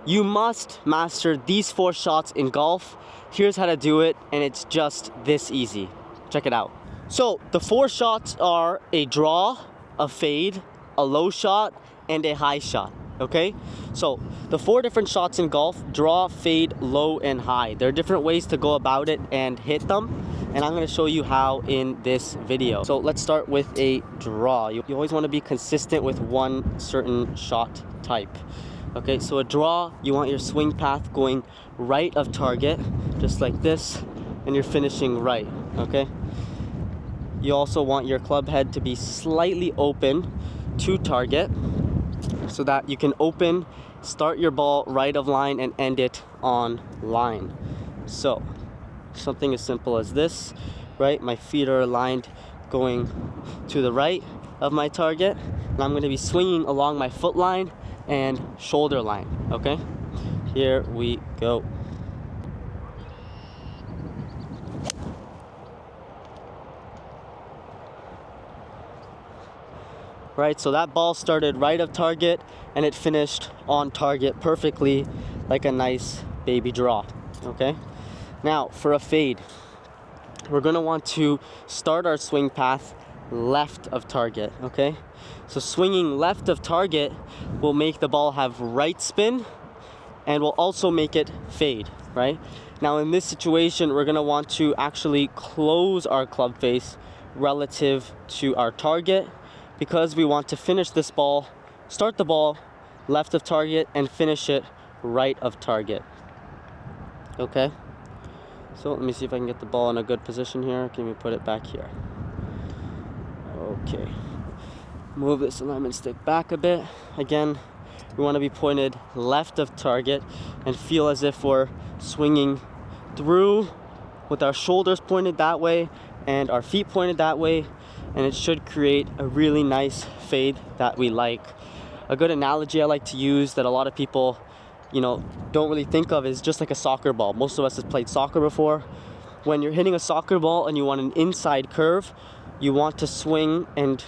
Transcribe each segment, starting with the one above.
You must master these 4 shots in golf. Here's how to do it, and it's just this easy. Check it out. So the 4 shots are a draw, a fade, a low shot, and a high shot, okay? So the 4 different shots in golf: draw, fade, low, and high. There are different ways to go about it and hit them, and I'm gonna show you how in this video. So let's start with a draw. You always wanna be consistent with one certain shot type. Okay, so a draw, you want your swing path going right of target, just like this, and you're finishing right, okay? You also want your club head to be slightly open to target so that you can start your ball right of line and end it on line. So something as simple as this, right? My feet are aligned going to the right of my target, and I'm going to be swinging along my foot line and shoulder line, okay? Here we go. Right, so that ball started right of target and it finished on target perfectly, like a nice baby draw, okay? Now for a fade, we're gonna want to start our swing path left of target, okay? So swinging left of target will make the ball have right spin and will also make it fade, right? Now in this situation, we're gonna want to actually close our club face relative to our target, because we want to finish this ball, start the ball left of target and finish it right of target, okay? So let me see if I can get the ball in a good position here. Can we put it back here? Okay. Move this alignment stick back a bit. Again, we want to be pointed left of target and feel as if we're swinging through with our shoulders pointed that way and our feet pointed that way, and it should create a really nice fade that we like. A good analogy I like to use that a lot of people, don't really think of is just like a soccer ball. Most of us have played soccer before. When you're hitting a soccer ball and you want an inside curve, you want to swing and,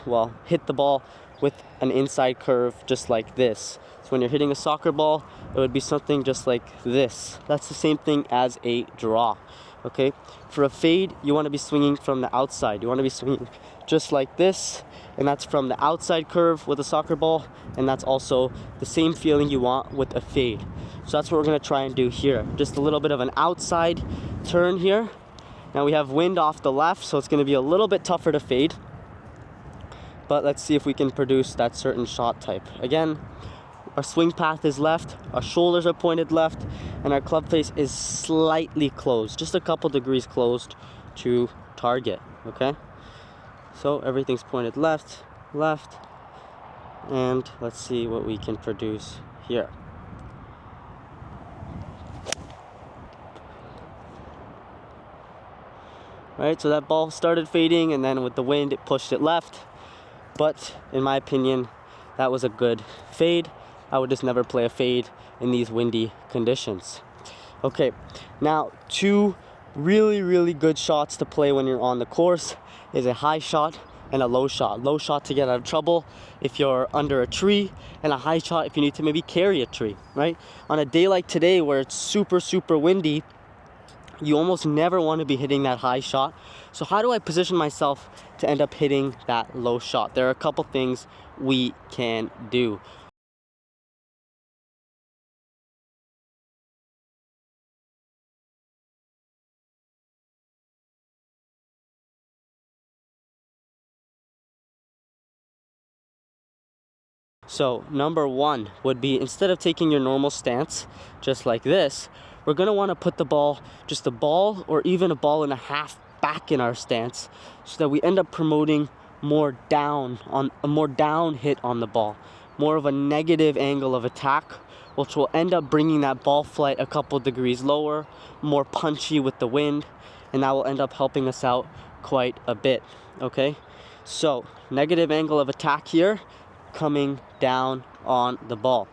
hit the ball with an inside curve just like this. So when you're hitting a soccer ball, it would be something just like this. That's the same thing as a draw, okay? For a fade, you want to be swinging from the outside. You want to be swinging just like this, and that's from the outside curve with a soccer ball, and that's also the same feeling you want with a fade. So that's what we're going to try and do here. Just a little bit of an outside turn here. Now we have wind off the left, so it's going to be a little bit tougher to fade, but let's see if we can produce that certain shot type. Again, our swing path is left, our shoulders are pointed left, and our club face is slightly closed, just a couple degrees closed to target, okay? So everything's pointed left, and let's see what we can produce here. Right, so that ball started fading, and then with the wind it pushed it left, but in my opinion that was a good fade. I would just never play a fade in these windy conditions. Okay, now 2 really good shots to play when you're on the course is a high shot and a low shot. Low shot to get out of trouble if you're under a tree, and a high shot if you need to maybe carry a tree, right? On a day like today where it's super windy, you almost never want to be hitting that high shot. So how do I position myself to end up hitting that low shot? There are a couple things we can do. So number 1 would be, instead of taking your normal stance just like this, we're going to want to put the ball, just a ball or even a ball and a half back in our stance, so that we end up promoting a more down hit on the ball, more of a negative angle of attack, which will end up bringing that ball flight a couple degrees lower, more punchy with the wind, and that will end up helping us out quite a bit, okay? So negative angle of attack here, coming down on the ball.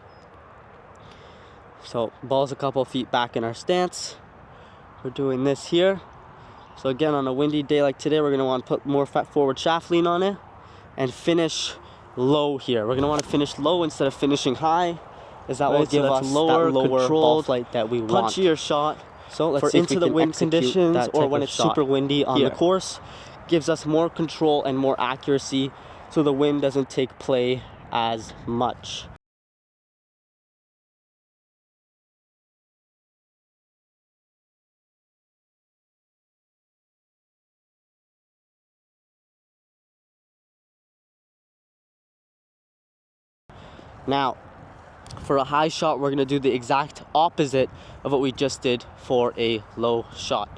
So ball's a couple feet back in our stance. We're doing this here. So again, on a windy day like today, we're going to want to put more forward shaft lean on it and finish low here. We're going to want to finish low instead of finishing high. as that will give us lower ball flight that we want. Punchier shot. So let's see into the wind conditions or when it's super windy on the course, gives us more control and more accuracy, so the wind doesn't take play as much. Now, for a high shot, we're gonna do the exact opposite of what we just did for a low shot.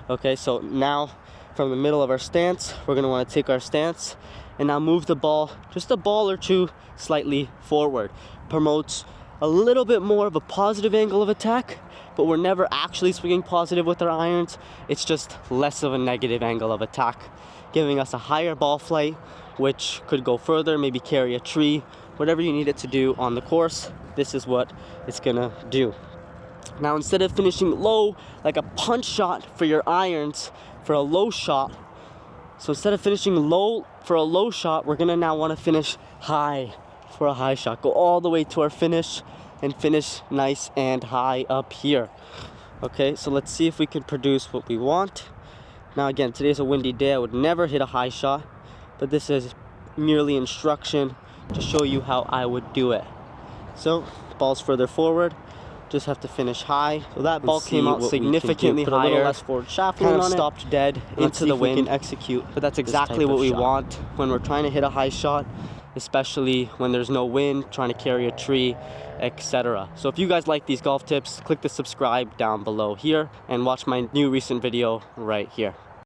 Okay, so now from the middle of our stance, we're gonna wanna take our stance and now move the ball just a ball or two slightly forward. Promotes a little bit more of a positive angle of attack, but we're never actually swinging positive with our irons. It's just less of a negative angle of attack, giving us a higher ball flight, which could go further, maybe carry a tree, whatever you need it to do on the course. This is what it's gonna do. Now, instead of finishing low like a punch shot for your irons for a low shot, so instead of finishing low for a low shot, we're gonna now wanna finish high for a high shot. Go all the way to our finish and finish nice and high up here. Okay, so let's see if we can produce what we want. Now again, today's a windy day. I would never hit a high shot, but this is merely instruction to show you how I would do it. So, ball's further forward, just have to finish high. So that ball came out significantly higher, a little less forward shaft, kind of stopped dead into the wind. We can execute, but that's exactly what we want when we're trying to hit a high shot, especially when there's no wind, trying to carry a tree, etc. So if you guys like these golf tips, click the subscribe down below here and watch my new recent video right here.